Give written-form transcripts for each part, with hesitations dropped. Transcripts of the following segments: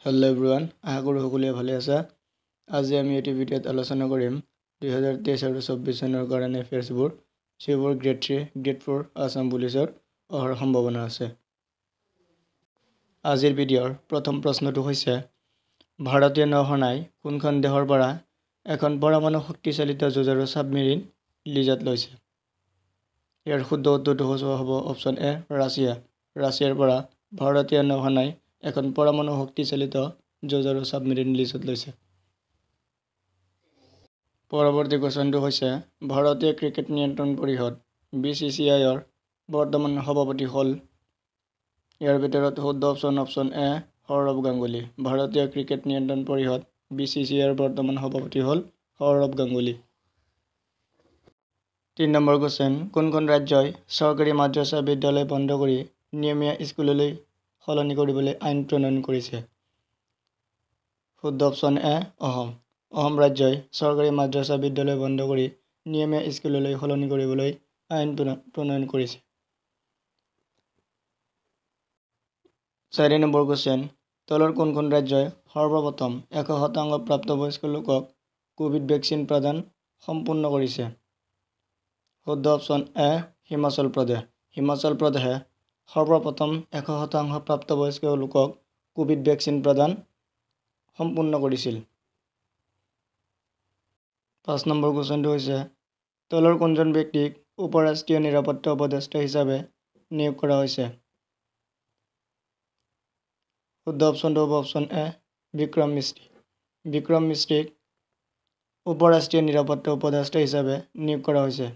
Hello everyone आशा करूँ সকলোৱে ভালে আছে। আজি আমি এই ভিডিঅ'ত আলোচনা কৰিম 2023 আৰু 24 চনৰ কাৰণে এফেয়াৰ্ছবোৰ যিবোৰ গ্ৰেড 3 গ্ৰেড 4 আসাম পুলিচৰ অহাৰ সম্ভাৱনা আছে। আজিৰ ভিডিঅ'ৰ প্ৰথম প্ৰশ্নটো হৈছে ভাৰতীয় নৌসেনাই কোনখন দেশৰ পৰা এখন পৰমাণু শক্তিচালিত যুঁজাৰু সাবমেৰিন লিজত লৈছে। ইয়াৰ শুদ্ধ উত্তৰটো হ'ব অপশ্যন এ ৰাছিয়া। ৰাছিয়াৰ পৰা ভাৰতীয় নৌসেনাই এখন পৰমাণু শক্তিচালিত যুঁজাৰু সাবমেৰিন লিজত লৈছে। পৰৱৰ্তী কোৱেশ্যনটো হৈছে ভাৰতীয় ক্ৰিকেট নিয়ন্ত্ৰণ পৰিষদ BCCIৰ বৰ্তমান সভাপতি হ'ল। ইয়াৰ ভিতৰত শুদ্ধ অপশ্যন এ সৌৰভ গাংগুলী। ভাৰতীয় ক্ৰিকেট নিয়ন্ত্ৰণ পৰিষদ BCCIৰ বৰ্তমান সভাপতি হ'ল সৌৰভ গাংগুলী। 3 নম্বৰ কোৱেশ্যন কোনখন ৰাজ্যই চৰকাৰী মাদ্ৰাছা বিদ্যালয় বন্ধ কৰি নিয়মীয়া স্কুললৈ সলনি কৰিবলৈ আইন প্ৰণয়ন কৰিছে। শুদ্ধ অপশ্যন এ অসম। অসম ৰাজ্যই চৰকাৰী মাদ্ৰাছা বিদ্যালয় বন্ধ কৰি নিয়মীয়া স্কুললৈ সলনি কৰিবলৈ আইন প্ৰণয়ন কৰিছে। 4 নম্বৰ কোৱেশ্যন তলৰ কোনখন ৰাজ্যই সৰ্বপ্ৰথম 100% প্ৰাপ্তবয়স্ক লোকক কোভিড ভেকচিন প্ৰদান সম্পূৰ্ণ কৰিছে। শুদ্ধ অপশ্যন এ হিমাচল প্ৰদেশ। হিমাচল প্ৰদেশে সৰ্বপ্ৰথম 100% প্ৰাপ্তবয়স্ক লোকক কোভিড ভেকচিন প্ৰদান সম্পূৰ্ণ কৰিছিল। 5 নম্বৰ কোৱেশ্যনটো হৈছে তলৰ কোনজন ব্যক্তিক উপ-ৰাষ্ট্ৰীয় নিৰাপত্তা উপদেষ্টা হিচাপে নিয়োগ কৰা হৈছে। শুদ্ধ অপশ্যনটো হ'ব অপশ্যন এ বিক্ৰম মিস্ত্ৰী। বিক্ৰম মিস্ত্ৰীক উপ-ৰাষ্ট্ৰীয় নিৰাপত্তা উপদেষ্টা হিচাপে নিয়োগ কৰা হৈছে।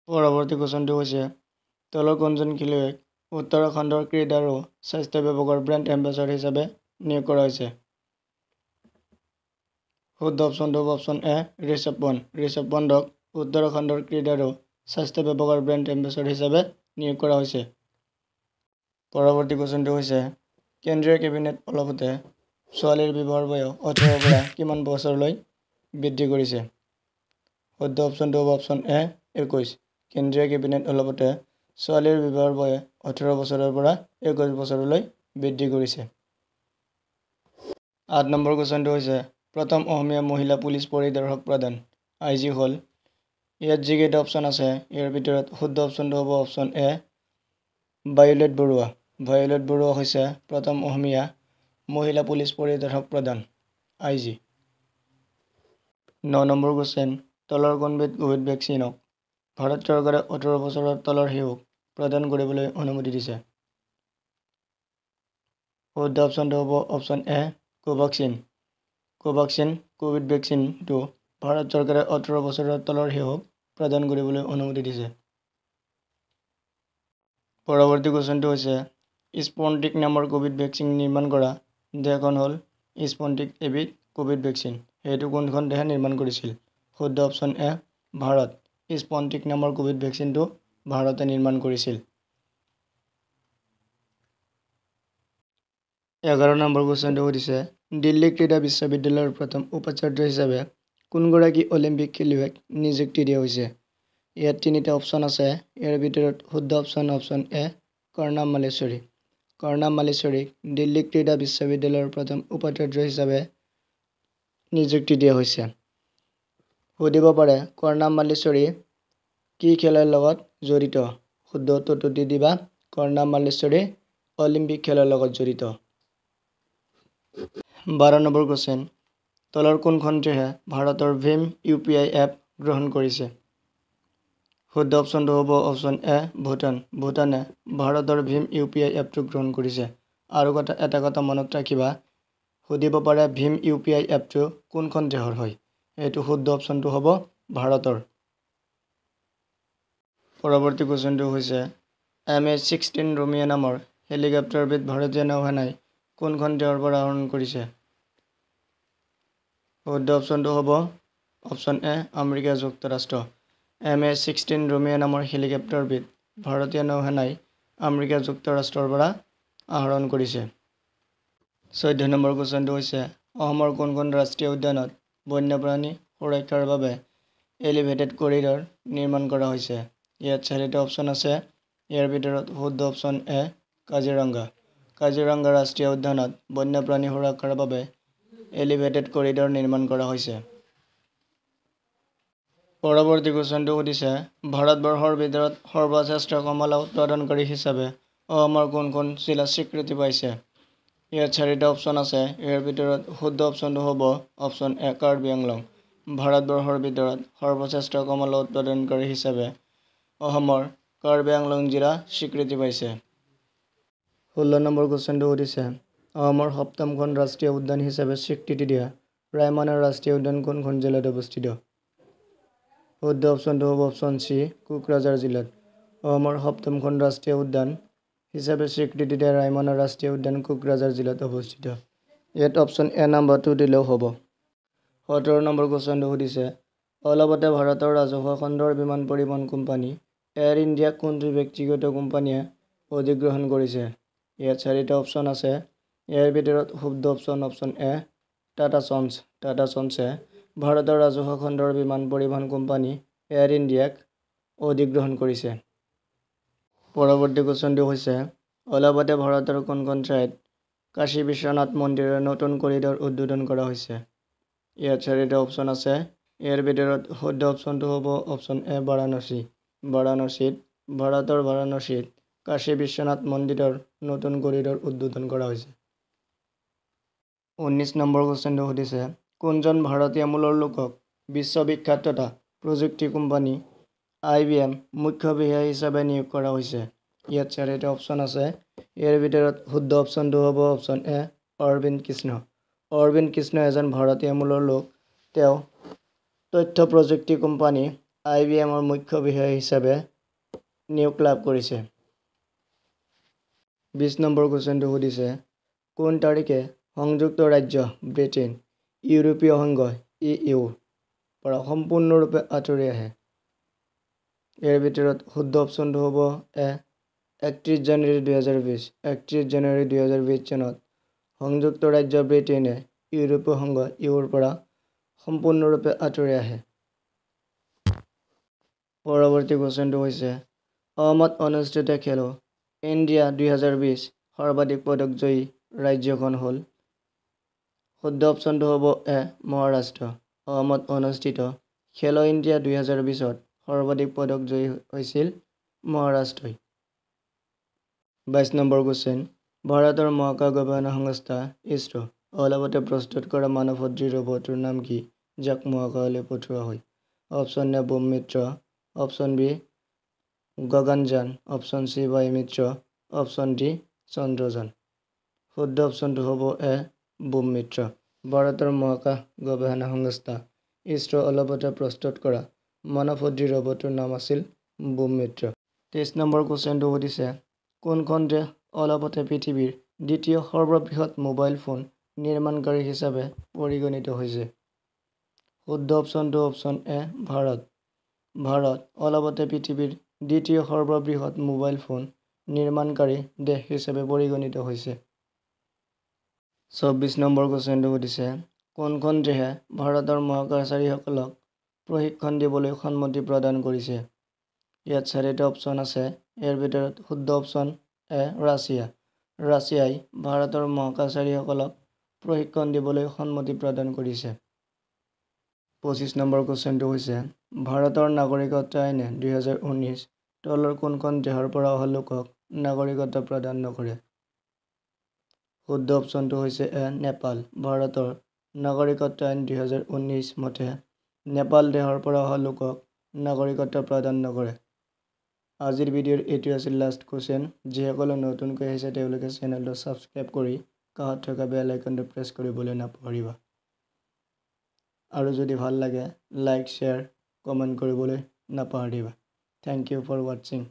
পৰৱৰ্তী কোৱেশ্যনটো হৈছে তলৰ কোনজন খেলুৱৈক উত্তৰাখণ্ডৰ ক্ৰীড়া আৰু স্বাস্থ্য বিভাগৰ ব্ৰেণ্ড এম্বেচাডৰ হিচাপে নিয়োগ কৰা হৈছে। শুদ্ধ অপশ্যনটো হ'ব অপশ্যন এ ঋষভ পন্ত। ঋষভ পন্তক উত্তৰাখণ্ডৰ ক্ৰীড়া আৰু স্বাস্থ্য বিভাগৰ ব্ৰেণ্ড এম্বেচাডৰ হিচাপে নিয়োগ কৰা হৈছে। পৰৱৰ্তী কুৱেশ্যনটো হৈছে কেন্দ্ৰীয় কেবিনেট অলপতে ছোৱালীৰ বিবাহৰ বয়স 18 পৰা কিমান বছৰলৈ বৃদ্ধি কৰিছে। শুদ্ধ অপশ্যনটো হ'ব অপশ্যন এ 21। কেন্দ্ৰীয় কেবিনেট অলপতে ছোৱালীৰ বিবাহৰ বয়স 18 বছৰৰ পৰা 21 বছৰলৈ বৃদ্ধি কৰিছে। 8 নম্বৰ কুৱেশ্যনটো হৈছে প্ৰথম অসমীয়া মহিলা পুলিচ পৰিদৰ্শক প্ৰধান IG হ'ল। ইয়াত যিকেইটা অপশ্যন আছে ইয়াৰ ভিতৰত শুদ্ধ অপশ্যনটো হ'ব অপশ্যন এ ভায়লেট বৰুৱা। ভায়লেট বৰুৱা হৈছে প্ৰথম অসমীয়া মহিলা পুলিচ পৰিদৰ্শক প্ৰধান IG। 9 নম্বৰ কুৱেশ্যন তলৰ কোনবিধ কোভিড ভেকচিনক ভাৰত চৰকাৰে 18 বছৰৰ তলৰ শিশুক প্ৰদান কৰিবলৈ অনুমতি দিছে। শুদ্ধ অপশ্যনটো হ'ব অপশ্যন এ কোভাক্সিন। কোভাক্সিন কোভিড ভেকচিনটো ভাৰত চৰকাৰে 18 বছৰৰ তলৰ শিশুক প্ৰদান কৰিবলৈ অনুমতি দিছে। পৰৱৰ্তী কুৱেশ্যনটো হৈছে স্পুটনিক নামৰ কোভিড ভেকচিন নিৰ্মাণ কৰা দেশখন হ'ল স্পুটনিক এবিধ কোভিড ভেকচিন। সেইটো কোনখন দেশে নিৰ্মাণ কৰিছিল। শুদ্ধ অপশ্যন এ ভাৰত। স্পুটনিক নামৰ কোভিড ভেকচিনটো ভাৰতে নিৰ্মাণ কৰিছিল। 11 নম্বৰ কুৱেশ্যনটো সুধিছে দিল্লী ক্ৰীড়া বিশ্ববিদ্যালয়ৰ প্ৰথম উপাচাৰ্য হিচাপে কোনগৰাকী অলিম্পিক খেলুৱৈক নিযুক্তি দিয়া হৈছে। ইয়াত 3টা অপশ্যন আছে। ইয়াৰ ভিতৰত শুদ্ধ অপশ্যন এ কৰ্ণাম মাল্লেশ্বৰী। কৰ্ণাম মাল্লেশ্বৰীক দিল্লী ক্ৰীড়া বিশ্ববিদ্যালয়ৰ প্ৰথম উপাচাৰ্য হিচাপে নিযুক্তি দিয়া হৈছে। সুধিব পাৰে কৰ্ণাম মাল্লেশ্বৰী কি খেলৰ লগত জড়িত। শুদ্ধ উত্তৰটো দি দিবা কৰ্ণাম মাল্লেশ্বৰী অলিম্পিক খেলৰ লগত জড়িত। 12 নম্বৰ কুৱেশ্যন তলৰ কোনখন দেশে ভাৰতৰ ভীম UPI এপ গ্ৰহণ কৰিছে। শুদ্ধ অপশ্যনটো হ'ব অপশ্যন এ ভূটান। ভূটানে ভাৰতৰ ভীম UPI এপটো গ্ৰহণ কৰিছে। আৰু এটা কথা মনত ৰাখিবা সুধিব পাৰে ভীম UPI এপটো কোনখন দেশৰ হয়। এইটো শুদ্ধ অপশ্যনটো হ'ব ভাৰতৰ। পৰৱৰ্তী কুৱেশ্যনটো হৈছে MH-16 ৰোমিঅ নামৰ হেলিকপ্টাৰবিধ ভাৰতীয় নৌসেনাই কোনখন দেশৰ পৰা আহৰণ কৰিছে। শুদ্ধ অপশ্যনটো হ'ব অপশ্যন এ আমেৰিকা যুক্তৰাষ্ট্ৰ। MH-16 ৰোমিঅ নামৰ হেলিকপ্টাৰবিধ ভাৰতীয় নৌসেনাই আমেৰিকা যুক্তৰাষ্ট্ৰৰ পৰা আহৰণ কৰিছে। 14 নম্বৰ কুৱেশ্যনটো হৈছে অসমৰ কোনখন ৰাষ্ট্ৰীয় উদ্যানত বন্যপ্ৰাণী সুৰক্ষাৰ বাবে এলিভেটেড কৰিডৰ নিৰ্মাণ কৰা হৈছে। ইয়াত 4টা অপশ্যন আছে। ইয়াৰ ভিতৰত শুদ্ধ অপশ্যন এ কাজিৰঙা। কাজিৰঙা ৰাষ্ট্ৰীয় উদ্যানত বন্যপ্ৰাণী সুৰক্ষাৰ বাবে এলিভেটেড কৰিডৰ নিৰ্মাণ কৰা হৈছে। পৰৱৰ্তী কুৱেশ্যনটো সুধিছে ভাৰতবৰ্ষৰ ভিতৰত সৰ্বশ্ৰেষ্ঠ কমলা উৎপাদনকাৰী হিচাপে অসমৰ কোনখন জিলা স্বীকৃতি পাইছে? ইয়াত 4টা অপশ্যন আছে। ইয়াৰ ভিতৰত শুদ্ধ অপশ্যনটো হ'ব অপশ্যন এ কাৰ্বি আংলং। ভাৰতবৰ্ষৰ ভিতৰত সৰ্বশ্ৰেষ্ঠ কমলা উৎপাদনকাৰী হিচাপে অসমৰ কাৰ্বি আংলং জিলা স্বীকৃতি পাইছে। 16 নম্বৰ কুৱেশ্যনটো সুধিছে অসমৰ 7খন ৰাষ্ট্ৰীয় উদ্যান হিচাপে স্বীকৃতি দিয়া ৰায়মনা ৰাষ্ট্ৰীয় উদ্যান কোনখন জিলাত অৱস্থিত? শুদ্ধ অপশ্যনটো হ'ব অপশ্যন চি কোকৰাঝাৰ জিলাত। অসমৰ 7খন ৰাষ্ট্ৰীয় উদ্যান হিচাপে স্বীকৃতি দিয়া ৰায়মনা ৰাষ্ট্ৰীয় উদ্যান কোকৰাঝাৰ জিলাত অৱস্থিত। ইয়াত অপশ্যন এ নাম্বাৰটো দিলেও হ'ব। 17 নম্বৰ কুৱেশ্যনটো সুধিছে অলপতে ভাৰতৰ ৰাজহুৱা খণ্ডৰ বিমান পৰিবহণ কোম্পানী এয়াৰ ইণ্ডিয়াক কোনটো ব্যক্তিগত কোম্পানীয়ে অধিগ্ৰহণ কৰিছে? ইয়াত 4টা অপশ্যন আছে। ইয়াৰ ভিতৰত শুদ্ধ option option A Tata Sons. Tata চন্সে ভাৰতৰ ৰাজহুৱা খণ্ডৰ বিমান পৰিবহণ কোম্পানী এয়াৰ ইণ্ডিয়াক অধিগ্ৰহণ কৰিছে। পৰৱৰ্তী কুৱেশ্যনটো হৈছে অলপতে ভাৰতৰ কোনখন ঠাইত কাশী বিশ্বনাথ মন্দিৰৰ নতুন কৰিডৰ উদ্বোধন কৰা হৈছে? ইয়াত 4টা অপশ্যন আছে। ইয়াৰ ভিতৰত শুদ্ধ অপশ্যনটো হ'ব অপশ্যন এ বাৰাণসী। বাৰাণসীত ভাৰতৰ বাৰাণসীত কাশী বিশ্বনাথ মন্দিৰৰ নতুন কৰিডৰ উদ্বোধন কৰা হৈছে। 19 নম্বৰ কুৱেশ্যনটো সুধিছে কোনজন ভাৰতীয় মূলৰ লোকক বিশ্ববিখ্যাত তথা প্ৰযুক্তি কোম্পানী IBM মুখ্য বিষয়া হিচাপে নিয়োগ কৰা হৈছে? ইয়াত 4টা অপশ্যন আছে। ইয়াৰ ভিতৰত শুদ্ধ অপশ্যনটো হ'ব অপশ্যন এ অৰবিন্দ কৃষ্ণ। অৰবিন্দ কৃষ্ণ এজন ভাৰতীয় মূলৰ লোক। তেওঁ তথ্য প্ৰযুক্তি কোম্পানী IBMৰ মুখ্য বিষয়া হিচাপে নিয়োগ লাভ কৰিছে। 20 নম্বৰ কুৱেশ্যনটো সুধিছে কোন তাৰিখে সংযুক্ত ৰাজ্য ব্ৰিটেইন ইউৰোপীয় সংঘ EUৰ পৰা সম্পূৰ্ণৰূপে আঁতৰি আহে? ইয়াৰ ভিতৰত শুদ্ধ অপশ্যনটো হ'ব এ 31 জানুৱাৰী 2020। 31 জানুৱাৰী 2020 চনত সংযুক্ত ৰাজ্য ব্ৰিটেইনে ইউৰোপীয় সংঘ EUৰ পৰা সম্পূৰ্ণৰূপে আঁতৰি আহে। পৰৱৰ্তী কুৱেশ্যনটো হৈছে অসমত অনুষ্ঠিত খেলো ইণ্ডিয়া 2020 সৰ্বাধিক পদকজয়ী ৰাজ্যখন হ'ল? শুদ্ধ অপশ্যনটো হ'ব এ মহাৰাষ্ট্ৰ। অসমত অনুষ্ঠিত খেলো ইণ্ডিয়া 2020ত সৰ্বাধিক পদকজয়ী হৈছিল মহাৰাষ্ট্ৰই। 22 নম্বৰ কুৱেশ্যন ভাৰতৰ মহাকাশ গৱেষণা সংস্থা ইছৰো অলপতে প্ৰস্তুত কৰা মানৱসদৃশ ৰবটটোৰ নাম কি যাক মহাকাশলৈ পঠোৱা হয়? Option A Vyom Mitra, option B Gaganyaan, option C Vayu Mitra, option D Chandrayaan. শুদ্ধ অপশ্যনটো হ'ব এ বুম মিত্ৰ। ভাৰতৰ মহাকাশ গৱেষণা সংস্থা ইছৰো অলপতে প্ৰস্তুত কৰা মানৱসদৃশ ৰবটটোৰ নাম আছিল বুম মিত্ৰ। 23 নম্বৰ কুৱেশ্যনটো সুধিছে কোনখন দেশ অলপতে পৃথিৱীৰ দ্বিতীয় সৰ্ববৃহৎ মোবাইল ফোন নিৰ্মাণকাৰী হিচাপে পৰিগণিত হৈছে? শুদ্ধ অপশ্যনটো অপশ্যন এ ভাৰত। ভাৰত অলপতে পৃথিৱীৰ দ্বিতীয় সৰ্ববৃহৎ মোবাইল ফোন নিৰ্মাণকাৰী দেশ হিচাপে পৰিগণিত হৈছে। 24 নম্বৰ কুৱেশ্যনটো সুধিছে কোনখন দেশে ভাৰতৰ মহাকাশচাৰীসকলক প্ৰশিক্ষণ দিবলৈ সন্মতি প্ৰদান কৰিছে? ইয়াত 4টা অপশ্যন আছে। ইয়াৰ ভিতৰত শুদ্ধ অপশ্যন এ ৰাছিয়া। ৰাছিয়াই ভাৰতৰ মহাকাশচাৰীসকলক প্ৰশিক্ষণ দিবলৈ সন্মতি প্ৰদান কৰিছে। 25 নম্বৰ কুৱেশ্যনটো হৈছে ভাৰতৰ নাগৰিকত্ব আইনে 2019 তলৰ কোনখন দেশৰ পৰা অহা লোকক নাগৰিকত্ব প্ৰদান নকৰে? শুদ্ধ অপশ্যনটো হৈছে এ নেপাল। ভাৰতৰ নাগৰিকত্ব আইন 2019 মতে নেপাল দেশৰ পৰা অহা লোকক নাগৰিকত্ব প্ৰদান নকৰে। আজিৰ ভিডিঅ'ৰ এইটো আছিল লাষ্ট কুৱেশ্যন। যিসকলে নতুনকৈ আহিছে তেওঁলোকে চেনেলটো ছাবস্ক্ৰাইব কৰি কাষত থকা বেল আইকনটো প্ৰেছ কৰিবলৈ নাপাহৰিবা। আৰু যদি ভাল লাগে লাইক শ্বেয়াৰ কমেণ্ট কৰিবলৈ নাপাহৰিবা। Thank you for ৱাটছিং।